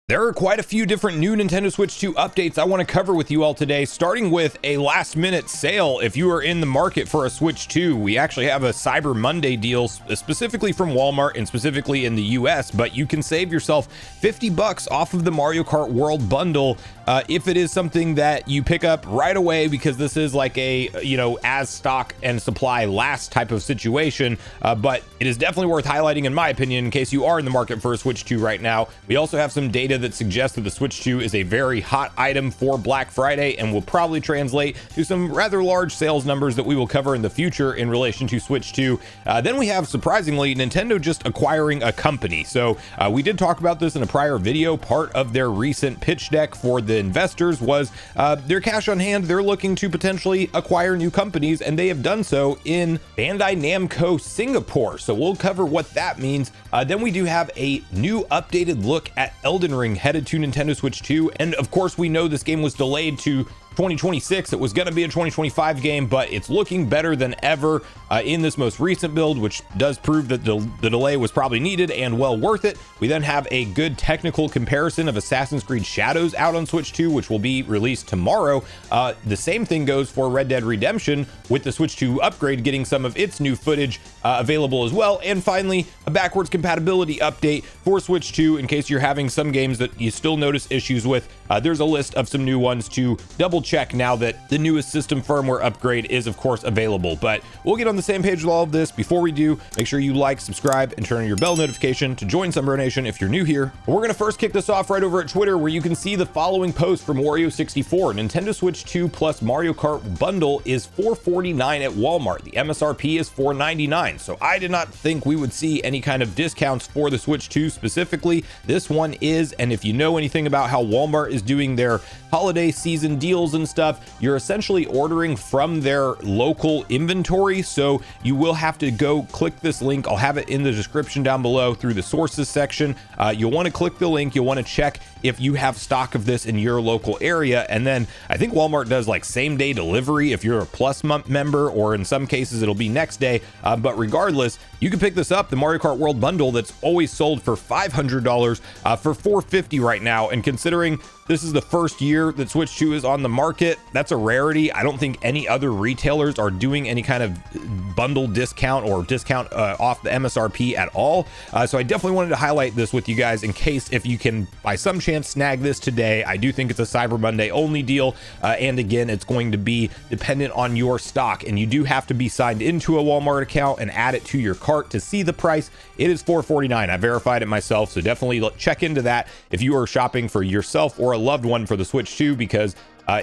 There are quite a few different new Nintendo Switch 2 updates I want to cover with you all today, starting with a last minute sale. If you are in the market for a Switch 2, we actually have a Cyber Monday deal specifically from Walmart and specifically in the US, but you can save yourself $50 off of the Mario Kart World bundle if it is something that you pick up right away, because this is like a, as stock and supply last type of situation. But it is definitely worth highlighting, in my opinion, in case you are in the market for a Switch 2 right now. We also have some data that suggests that the Switch 2 is a very hot item for Black Friday and will probably translate to some rather large sales numbers that we will cover in the future in relation to Switch 2. Then we have, surprisingly, Nintendo just acquiring a company. So we did talk about this in a prior video. Part of their recent pitch deck for the investors was their cash on hand. They're looking to potentially acquire new companies, and they have done so in Bandai Namco Singapore. So we'll cover what that means. Then we do have a new updated look at Elden Ring headed to Nintendo Switch 2. And of course, we know this game was delayed to 2026. It was going to be a 2025 game, but it's looking better than ever in this most recent build, which does prove that the delay was probably needed and well worth it. We then have a good technical comparison of Assassin's Creed Shadows out on Switch 2, which will be released tomorrow. The same thing goes for Red Dead Redemption, with the Switch 2 upgrade getting some of its new footage available as well. And finally, a backwards compatibility update for Switch 2 in case you're having some games that you still notice issues with. There's a list of some new ones to double check now that the newest system firmware upgrade is of course available. But we'll get on the same page with all of this. Before we do, make sure you like, subscribe, and turn on your bell notification to join Sunbro Nation if you're new here. But we're gonna first kick this off right over at Twitter, where you can see the following post from Wario64. Nintendo Switch 2 plus Mario Kart bundle is $449 at Walmart. The MSRP is $499. So I did not think we would see any kind of discounts for the Switch 2 specifically. This one is, and if you know anything about how Walmart is doing their holiday season deals and stuff, you're essentially ordering from their local inventory. So you will have to go click this link. I'll have it in the description down below through the sources section. You'll want to click the link. You'll want to check if you have stock of this in your local area. And then I think Walmart does like same day delivery if you're a Plus member, or in some cases it'll be next day. But regardless, you can pick this up, the Mario Kart World bundle that's always sold for $500 for $450 right now. And considering this is the first year that Switch 2 is on the market, that's a rarity. I don't think any other retailers are doing any kind of bundle discount or discount off the MSRP at all. So I definitely wanted to highlight this with you guys in case, if you can by some chance snag this today. I do think it's a Cyber Monday only deal. And again, it's going to be dependent on your stock, and you do have to be signed into a Walmart account and add it to your cart to see the price. It is $449. I verified it myself, so definitely check into that if you are shopping for yourself or a loved one for the Switch 2, because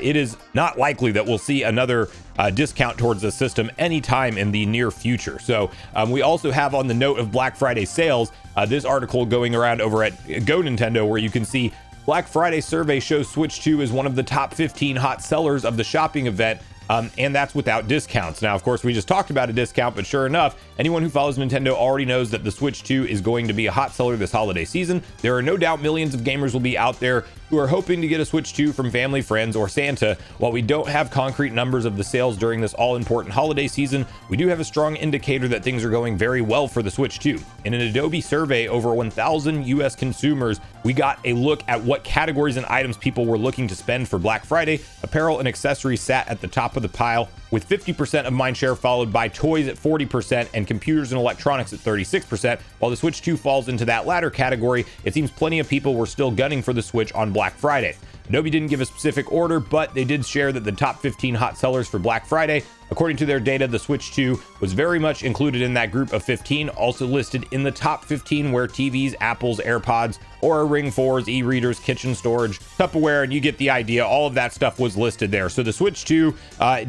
it is not likely that we'll see another discount towards the system anytime in the near future. So we also have, on the note of Black Friday sales, this article going around over at Go Nintendo, where you can see Black Friday survey shows Switch 2 is one of the top 15 hot sellers of the shopping event. And that's without discounts. Now, of course, we just talked about a discount, but sure enough, anyone who follows Nintendo already knows that the Switch 2 is going to be a hot seller this holiday season. There are no doubt millions of gamers will be out there who are hoping to get a Switch 2 from family, friends, or Santa. While we don't have concrete numbers of the sales during this all-important holiday season, we do have a strong indicator that things are going very well for the Switch 2. In an Adobe survey, over 1,000 US consumers, we got a look at what categories and items people were looking to spend for Black Friday. Apparel and accessories sat at the top of the pile, with 50% of mindshare, followed by toys at 40% and computers and electronics at 36%. While the Switch 2 falls into that latter category, it seems plenty of people were still gunning for the Switch on Black Friday. Adobe didn't give a specific order, but they did share that the top 15 hot sellers for Black Friday, according to their data, the Switch 2 was very much included in that group of 15, also listed in the top 15 where TVs, Apples, AirPods, Aura Ring 4s, e-readers, kitchen storage, Tupperware, and you get the idea. All of that stuff was listed there. So the Switch 2,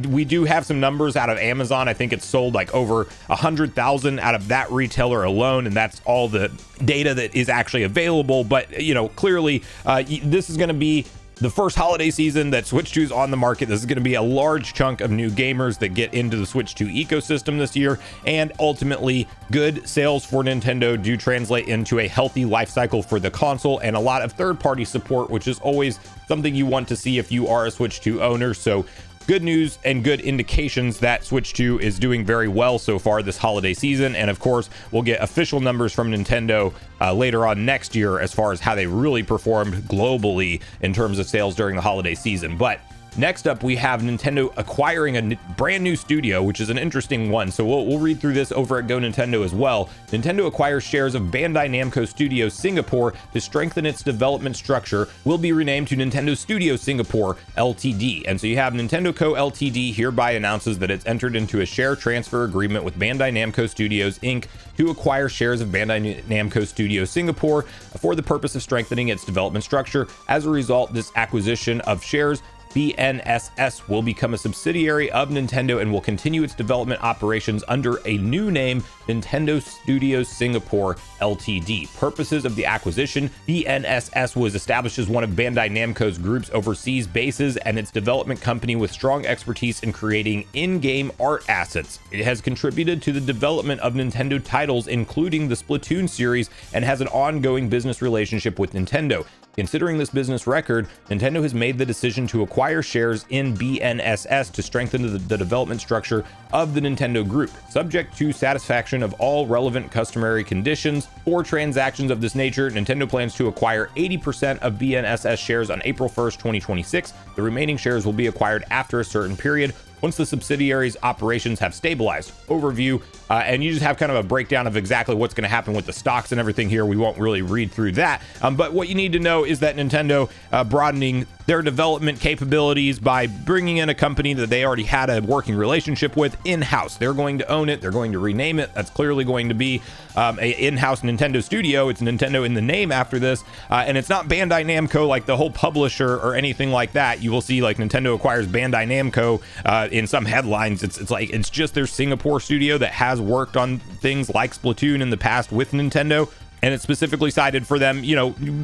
we do have some numbers out of Amazon. I think it's sold like over 100,000 out of that retailer alone, and that's all the data that is actually available. But, clearly this is going to be the first holiday season that Switch 2 is on the market. This is going to be a large chunk of new gamers that get into the Switch 2 ecosystem this year, and ultimately good sales for Nintendo do translate into a healthy life cycle for the console and a lot of third-party support, which is always something you want to see if you are a Switch 2 owner. So good news and good indications that Switch 2 is doing very well so far this holiday season. And of course, we'll get official numbers from Nintendo later on next year as far as how they really performed globally in terms of sales during the holiday season. But next up, we have Nintendo acquiring a brand new studio, which is an interesting one. So we'll read through this over at Go Nintendo as well. Nintendo acquires shares of Bandai Namco Studios Singapore to strengthen its development structure. Will be renamed to Nintendo Studios Singapore Ltd. And so you have Nintendo Co. Ltd. hereby announces that it's entered into a share transfer agreement with Bandai Namco Studios Inc. to acquire shares of Bandai Namco Studios Singapore for the purpose of strengthening its development structure. As a result, this acquisition of shares, BNSS will become a subsidiary of Nintendo and will continue its development operations under a new name, Nintendo Studios Singapore Ltd. Purposes of the acquisition: BNSS was established as one of Bandai Namco's group's overseas bases and its development company with strong expertise in creating in-game art assets. It has contributed to the development of Nintendo titles, including the Splatoon series, and has an ongoing business relationship with Nintendo. Considering this business record, Nintendo has made the decision to acquire shares in BNSS to strengthen the development structure of the Nintendo Group, subject to satisfaction of all relevant customary conditions. For transactions of this nature, Nintendo plans to acquire 80% of BNSS shares on April 1st, 2026. The remaining shares will be acquired after a certain period, once the subsidiary's operations have stabilized. Overview, and you just have kind of a breakdown of exactly what's going to happen with the stocks and everything here. We won't really read through that, but what you need to know is that Nintendo broadening their development capabilities by bringing in a company that they already had a working relationship with in-house. They're going to own it. They're going to rename it. That's clearly going to be a in-house Nintendo studio. It's Nintendo in the name after this, and it's not Bandai Namco like the whole publisher or anything like that. You will see like Nintendo acquires Bandai Namco in some headlines. It's like it's just their Singapore studio that has worked on things like Splatoon in the past with Nintendo. And it's specifically cited for them,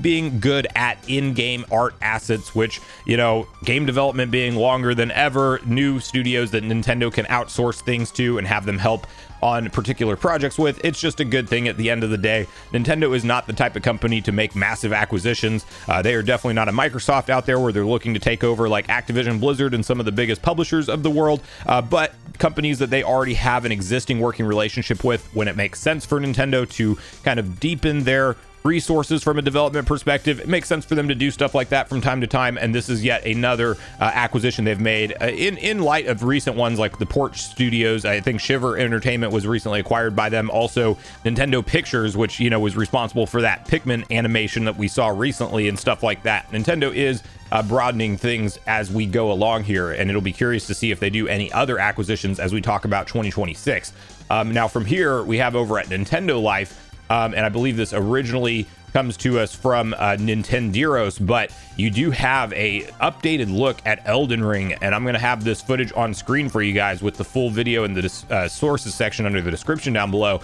being good at in-game art assets, which, game development being longer than ever, new studios that Nintendo can outsource things to and have them help on particular projects with. It's just a good thing at the end of the day. Nintendo is not the type of company to make massive acquisitions. They are definitely not a Microsoft out there where they're looking to take over like Activision Blizzard and some of the biggest publishers of the world, but companies that they already have an existing working relationship with when it makes sense for Nintendo to kind of deepen their resources from a development perspective. It makes sense for them to do stuff like that from time to time, and this is yet another acquisition they've made in light of recent ones like the Porch Studios. I think Shiver Entertainment was recently acquired by them. Also Nintendo Pictures, which was responsible for that Pikmin animation that we saw recently and stuff like that. Nintendo is broadening things as we go along here, and it'll be curious to see if they do any other acquisitions as we talk about 2026. Now from here we have over at Nintendo Life, and I believe this originally comes to us from Nintenderos, but you do have a updated look at Elden Ring, and I'm going to have this footage on screen for you guys with the full video in the sources section under the description down below.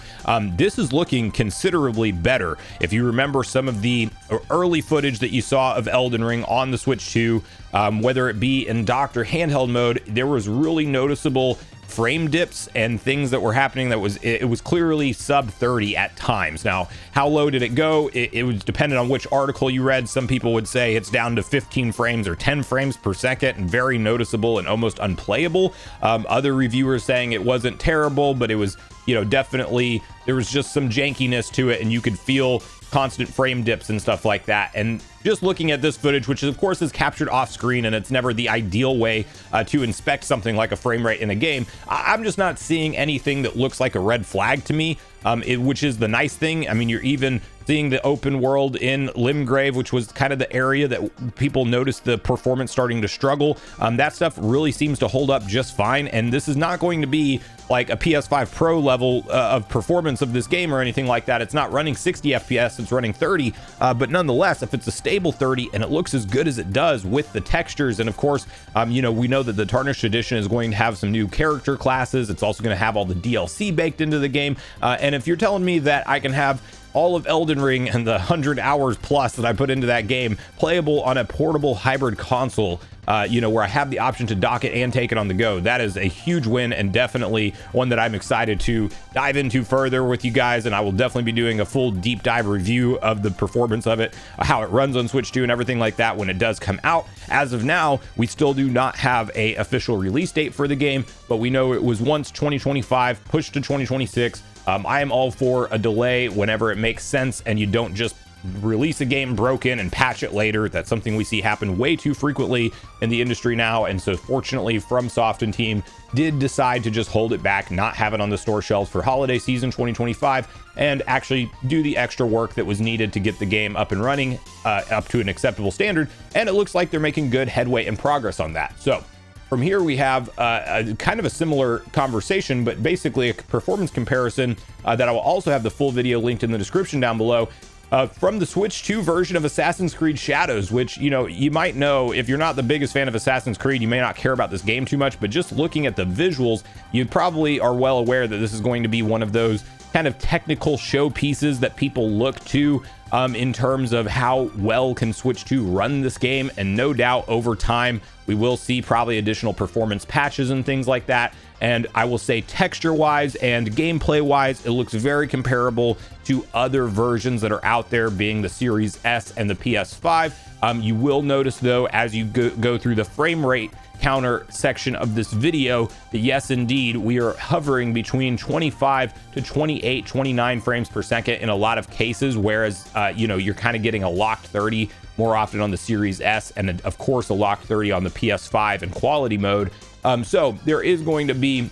This is looking considerably better. If you remember some of the early footage that you saw of Elden Ring on the Switch 2, whether it be in docked or handheld mode, there was really noticeable frame dips and things that were happening that it was clearly sub 30 at times. Now, how low did it go? It was dependent on which article you read. Some people would say it's down to 15 frames or 10 frames per second and very noticeable and almost unplayable. Other reviewers saying it wasn't terrible, but it was, definitely there was just some jankiness to it and you could feel constant frame dips and stuff like that. And just looking at this footage, which of course is captured off screen and it's never the ideal way to inspect something like a frame rate in a game, I'm just not seeing anything that looks like a red flag to me, which is the nice thing. I mean, you're even seeing the open world in Limgrave, which was kind of the area that people noticed the performance starting to struggle. That stuff really seems to hold up just fine, and this is not going to be like a PS5 Pro level of performance of this game or anything like that. It's not running 60 FPS, it's running 30, but nonetheless, if it's a stable 30 and it looks as good as it does with the textures, and of course, we know that the Tarnished Edition is going to have some new character classes. It's also going to have all the DLC baked into the game, and if you're telling me that I can have all of Elden Ring and the 100 hours plus that I put into that game playable on a portable hybrid console, where I have the option to dock it and take it on the go. That is a huge win, and definitely one that I'm excited to dive into further with you guys. And I will definitely be doing a full deep dive review of the performance of it, how it runs on Switch 2 and everything like that when it does come out. As of now, we still do not have a official release date for the game, but we know it was once 2025, pushed to 2026. I am all for a delay whenever it makes sense, and you don't just release a game broken and patch it later. That's something we see happen way too frequently in the industry now. And so fortunately, FromSoft and team did decide to just hold it back, not have it on the store shelves for holiday season 2025, and actually do the extra work that was needed to get the game up and running up to an acceptable standard. And it looks like they're making good headway and progress on that. So from here, we have a kind of a similar conversation, but basically a performance comparison that I will also have the full video linked in the description down below, from the Switch 2 version of Assassin's Creed Shadows, which, you might know if you're not the biggest fan of Assassin's Creed, you may not care about this game too much, but just looking at the visuals, you probably are well aware that this is going to be one of those kind of technical showpieces that people look to in terms of how well can Switch 2 run this game. And no doubt over time, we will see probably additional performance patches and things like that. And I will say texture wise and gameplay wise, it looks very comparable to other versions that are out there, being the Series S and the PS5. You will notice though, as you go through the frame rate counter section of this video, that yes, indeed, we are hovering between 25 to 28, 29 frames per second in a lot of cases, whereas, you're kind of getting a locked 30 more often on the Series S, and of course a locked 30 on the PS5 in quality mode. So there is going to be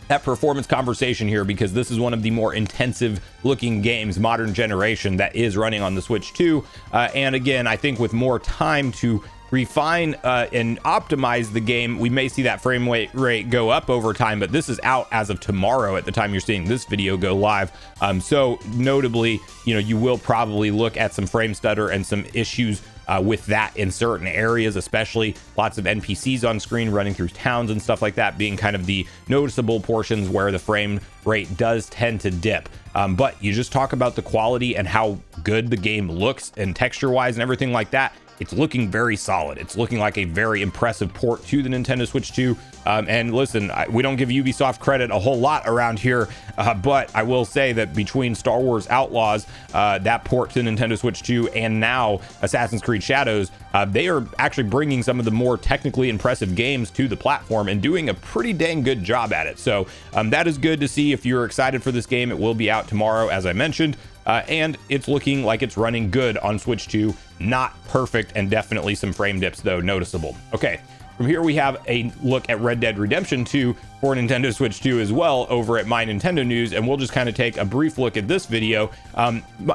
that performance conversation here, because this is one of the more intensive looking games modern generation that is running on the Switch 2. And again, I think with more time to refine and optimize the game, we may see that frame rate go up over time, but this is out as of tomorrow at the time you're seeing this video go live. So notably, you will probably look at some frame stutter and some issues with that in certain areas, especially lots of NPCs on screen running through towns and stuff like that being kind of the noticeable portions where the frame rate does tend to dip. But you just talk about the quality and how good the game looks and texture wise and everything like that. It's looking very solid. It's looking like a very impressive port to the Nintendo Switch 2. And listen, we don't give Ubisoft credit a whole lot around here, but I will say that between Star Wars Outlaws, that port to the Nintendo Switch 2, and now Assassin's Creed Shadows, they are actually bringing some of the more technically impressive games to the platform and doing a pretty dang good job at it. So that is good to see. If you're excited for this game, it will be out tomorrow, as I mentioned. And it's looking like it's running good on Switch 2. Not perfect, and definitely some frame dips, though, noticeable. Okay, from here we have a look at Red Dead Redemption 2 for Nintendo Switch 2 as well over at My Nintendo News, and we'll just kind of take a brief look at this video.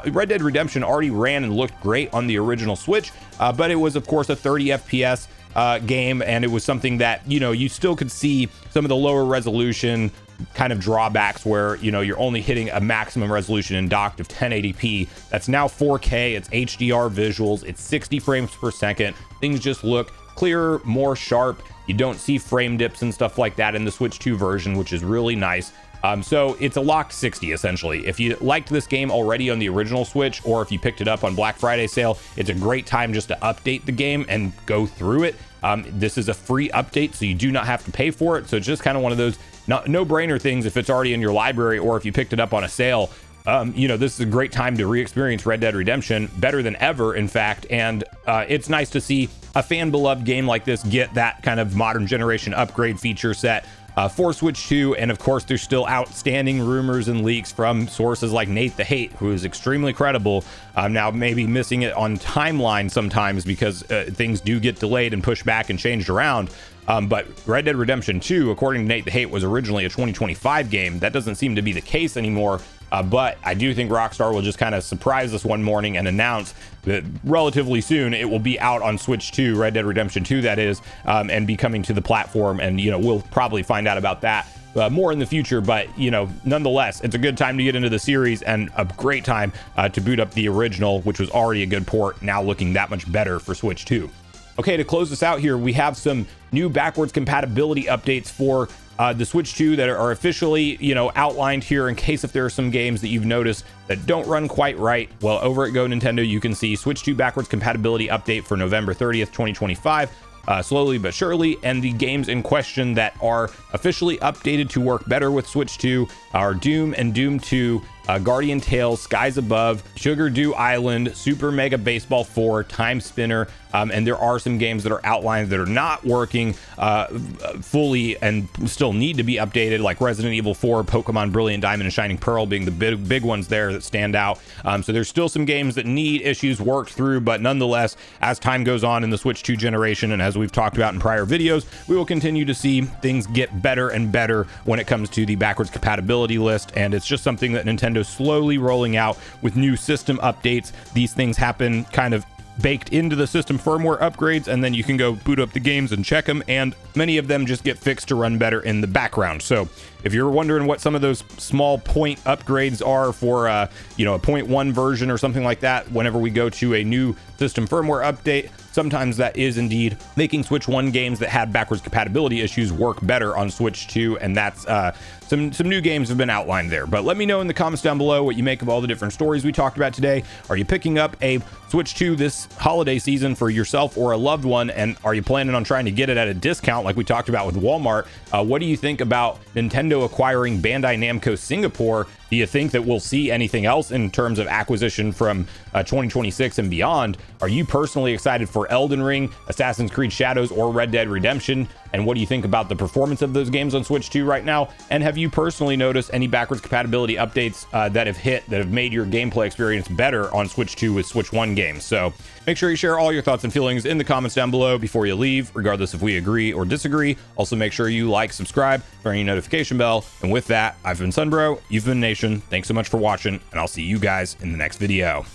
Red Dead Redemption already ran and looked great on the original Switch, but it was, of course, a 30 FPS game, and it was something that, you still could see some of the lower resolution kind of drawbacks where, you're only hitting a maximum resolution in docked of 1080p. That's now 4K, it's HDR visuals, it's 60 frames per second. Things just look clearer, more sharp. You don't see frame dips and stuff like that in the Switch 2 version, which is really nice. So it's a locked 60 essentially. If you liked this game already on the original Switch, or if you picked it up on Black Friday sale, it's a great time just to update the game and go through it. This is a free update, so you do not have to pay for it. So it's just kind of one of those no-brainer things if it's already in your library, or if you picked it up on a sale. This is a great time to re-experience Red Dead Redemption, better than ever, in fact. And it's nice to see a fan-beloved game like this get that kind of modern generation upgrade feature set for Switch 2. And of course, there's still outstanding rumors and leaks from sources like Nate the Hate, who is extremely credible. Now maybe missing it on timeline sometimes because things do get delayed and pushed back and changed around. But Red Dead Redemption 2, according to Nate the Hate, was originally a 2025 game. That doesn't seem to be the case anymore. But I do think Rockstar will just kind of surprise us one morning and announce that relatively soon it will be out on Switch 2, Red Dead Redemption 2 that is, and be coming to the platform. And, we'll probably find out about that more in the future. But, nonetheless, it's a good time to get into the series, and a great time to boot up the original, which was already a good port, now looking that much better for Switch 2. Okay, to close this out here, we have some new backwards compatibility updates for the Switch 2 that are officially, outlined here in case if there are some games that you've noticed that don't run quite right. Well, over at Go Nintendo, you can see Switch 2 backwards compatibility update for November 30th, 2025. Slowly but surely, and the games in question that are officially updated to work better with Switch 2 are Doom and Doom 2, Guardian Tales, Skies Above, Sugar Dew Island, Super Mega Baseball 4, Time Spinner, and there are some games that are outlined that are not working fully and still need to be updated, like Resident Evil 4, Pokemon Brilliant Diamond, and Shining Pearl being the big ones there that stand out. So there's still some games that need issues worked through, but nonetheless, as time goes on in the Switch 2 generation, and as we've talked about in prior videos, we will continue to see things get better and better when it comes to the backwards compatibility list, and it's just something that Nintendo's slowly rolling out with new system updates. These things happen kind of baked into the system firmware upgrades, and then you can go boot up the games and check them, and many of them just get fixed to run better in the background. So if you're wondering what some of those small point upgrades are for a 0.1 version or something like that, whenever we go to a new system firmware update, sometimes that is indeed making Switch 1 games that had backwards compatibility issues work better on Switch 2, and that's some new games have been outlined there. But let me know in the comments down below what you make of all the different stories we talked about today. Are you picking up a Switch 2 this holiday season for yourself or a loved one, and are you planning on trying to get it at a discount like we talked about with Walmart? What do you think about Nintendo acquiring Bandai Namco Singapore? Do you think that we'll see anything else in terms of acquisition from 2026 and beyond? Are you personally excited for Elden Ring, Assassin's Creed Shadows, or Red Dead Redemption? And what do you think about the performance of those games on Switch 2 right now? And have you personally noticed any backwards compatibility updates that have made your gameplay experience better on Switch 2 with Switch 1 games? So make sure you share all your thoughts and feelings in the comments down below before you leave, regardless if we agree or disagree. Also, make sure you like, subscribe, turn your notification bell. And with that, I've been Sunbro, you've been Nation. Thanks so much for watching, and I'll see you guys in the next video.